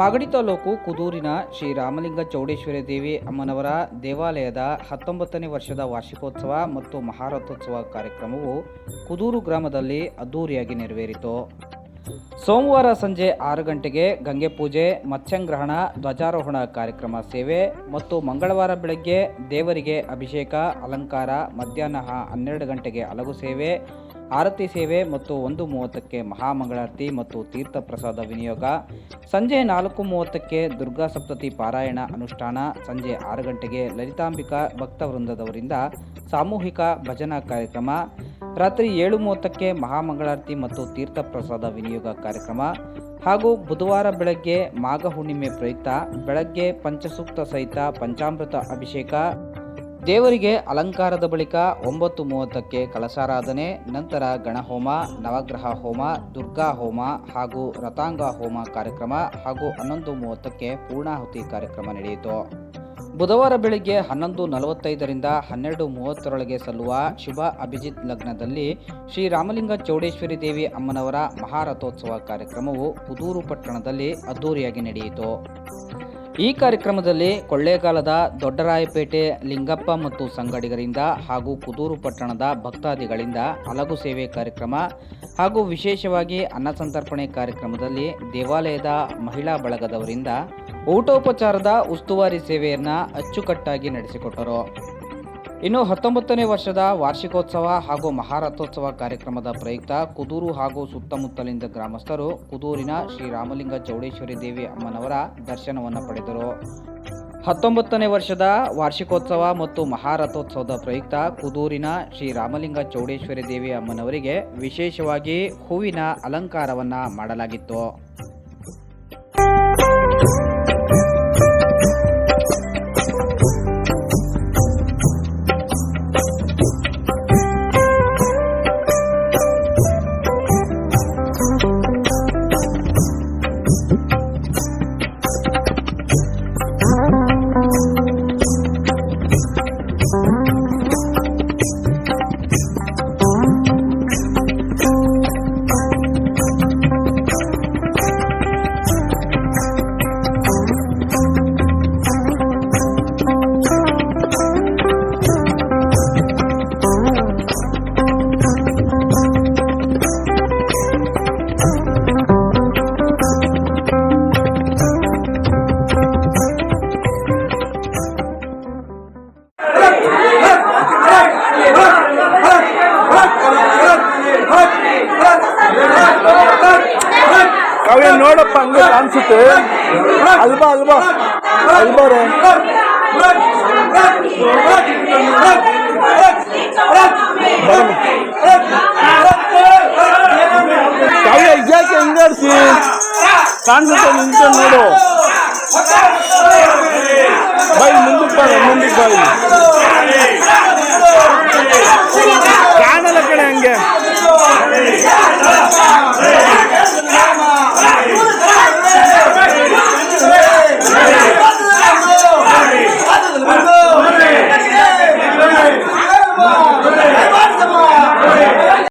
ಮಾಗಡಿ ತಾಲೂಕು ಕುದೂರಿನ ಶ್ರೀ ರಾಮಲಿಂಗ ಚೌಡೇಶ್ವರಿ ದೇವಿ ಅಮ್ಮನವರ ದೇವಾಲಯದ 19ನೇ ವರ್ಷದ ವಾರ್ಷಿಕೋತ್ಸವ ಮತ್ತು ಮಹಾರಥೋತ್ಸವ ಕಾರ್ಯಕ್ರಮವು ಕುದೂರು ಗ್ರಾಮದಲ್ಲಿ ಅದ್ದೂರಿಯಾಗಿ ನೆರವೇರಿತು. ಸೋಮವಾರ ಸಂಜೆ 6 ಗಂಟೆಗೆ ಗಂಗೆ ಪೂಜೆ, ಮತ್ಸ್ಯಗ್ರಹಣ, ಧ್ವಜಾರೋಹಣ ಕಾರ್ಯಕ್ರಮ ಸೇವೆ ಮತ್ತು ಮಂಗಳವಾರ ಬೆಳಗ್ಗೆ ದೇವರಿಗೆ ಅಭಿಷೇಕ, ಅಲಂಕಾರ, ಮಧ್ಯಾಹ್ನ 12 ಗಂಟೆಗೆ ಅಲಗು ಸೇವೆ, ಆರತಿ ಸೇವೆ ಮತ್ತು 1:30ಕ್ಕೆ ಮಹಾಮಂಗಳಾರತಿ ಮತ್ತು ತೀರ್ಥ ಪ್ರಸಾದ ವಿನಿಯೋಗ, ಸಂಜೆ 4:30ಕ್ಕೆ ದುರ್ಗಾ ಸಪ್ತತಿ ಪಾರಾಯಣ ಅನುಷ್ಠಾನ, ಸಂಜೆ 6 ಗಂಟೆಗೆ ಲಲಿತಾಂಬಿಕಾ ಭಕ್ತವೃಂದದವರಿಂದ ಸಾಮೂಹಿಕ ಭಜನಾ ಕಾರ್ಯಕ್ರಮ, ರಾತ್ರಿ 7:30ಕ್ಕೆ ಮಹಾಮಂಗಳಾರತಿ ಮತ್ತು ತೀರ್ಥ ಪ್ರಸಾದ ವಿನಿಯೋಗ ಕಾರ್ಯಕ್ರಮ ಹಾಗೂ ಬುಧವಾರ ಬೆಳಗ್ಗೆ ಮಾಘ ಹುಣ್ಣಿಮೆ ಪ್ರಯುಕ್ತ ಬೆಳಗ್ಗೆ ಪಂಚಸೂಕ್ತ ಸಹಿತ ಪಂಚಾಮೃತ ಅಭಿಷೇಕ, ದೇವರಿಗೆ ಅಲಂಕಾರದ ಬಳಿಕ 9:30ಕ್ಕೆ ಕಳಸಾರಾಧನೆ, ನಂತರ ಗಣಹೋಮ, ನವಗ್ರಹ ಹೋಮ, ದುರ್ಗಾ ಹೋಮ ಹಾಗೂ ರಥಾಂಗ ಹೋಮ ಕಾರ್ಯಕ್ರಮ ಹಾಗೂ 11:30ಕ್ಕೆ ಪೂರ್ಣಾಹುತಿ ಕಾರ್ಯಕ್ರಮ ನಡೆಯಿತು. ಬುಧವಾರ ಬೆಳಗ್ಗೆ 11:45ರಿಂದ 12:30ರೊಳಗೆ ಸಲ್ಲುವ ಶುಭ ಅಭಿಜಿತ್ ಲಗ್ನದಲ್ಲಿ ಶ್ರೀ ರಾಮಲಿಂಗ ಚೌಡೇಶ್ವರಿ ದೇವಿ ಅಮ್ಮನವರ ಮಹಾರಥೋತ್ಸವ ಕಾರ್ಯಕ್ರಮವು ಕುದೂರು ಪಟ್ಟಣದಲ್ಲಿ ಅದ್ದೂರಿಯಾಗಿ ನಡೆಯಿತು. ಈ ಕಾರ್ಯಕ್ರಮದಲ್ಲಿ ಕೊಳ್ಳೇಗಾಲದ ದೊಡ್ಡರಾಯಪೇಟೆ ಲಿಂಗಪ್ಪ ಮತ್ತು ಸಂಗಡಿಗರಿಂದ ಹಾಗೂ ಕುದೂರು ಪಟ್ಟಣದ ಭಕ್ತಾದಿಗಳಿಂದ ಅಲಗು ಸೇವೆ ಕಾರ್ಯಕ್ರಮ ಹಾಗೂ ವಿಶೇಷವಾಗಿ ಅನ್ನಸಂತರ್ಪಣೆ ಕಾರ್ಯಕ್ರಮದಲ್ಲಿ ದೇವಾಲಯದ ಮಹಿಳಾ ಬಳಗದವರಿಂದ ಊಟೋಪಚಾರದ ಉಸ್ತುವಾರಿ ಸೇವೆಯನ್ನು ಅಚ್ಚುಕಟ್ಟಾಗಿ ನಡೆಸಿಕೊಟ್ಟರು. ಇನ್ನು 19ನೇ ವರ್ಷದ ವಾರ್ಷಿಕೋತ್ಸವ ಹಾಗೂ ಮಹಾರಥೋತ್ಸವ ಕಾರ್ಯಕ್ರಮದ ಪ್ರಯುಕ್ತ ಕುದೂರು ಹಾಗೂ ಸುತ್ತಮುತ್ತಲಿನ ಗ್ರಾಮಸ್ಥರು ಕುದೂರಿನ ಶ್ರೀ ರಾಮಲಿಂಗ ಚೌಡೇಶ್ವರಿ ದೇವಿ ಅಮ್ಮನವರ ದರ್ಶನವನ್ನು ಪಡೆದರು. 19ನೇ ವರ್ಷದ ವಾರ್ಷಿಕೋತ್ಸವ ಮತ್ತು ಮಹಾರಥೋತ್ಸವದ ಪ್ರಯುಕ್ತ ಕುದೂರಿನ ಶ್ರೀ ರಾಮಲಿಂಗ ಚೌಡೇಶ್ವರಿ ದೇವಿ ಅಮ್ಮನವರಿಗೆ ವಿಶೇಷವಾಗಿ ಹೂವಿನ ಅಲಂಕಾರವನ್ನು ಮಾಡಲಾಗಿತ್ತು. ಕಾವ್ಯ ನೋಡಪ್ಪ, ಹಂಗೆ ಕಾಣಿಸುತ್ತೆ. ಅಲ್ಬಾ ಅಲ್ಬಾ ಅಲ್ಬಾರೆ ಕಾವ್ಯ ಇದ್ಯಾಕೆ ಹಿಂಗಾಡ್ಸಿ ಕಾಣಿಸುತ್ತೆ, ನಿಂತು ನೋಡು. ಬಾಯಿ ಮುಂದಕ್ಕೆ ಬಾಯಿ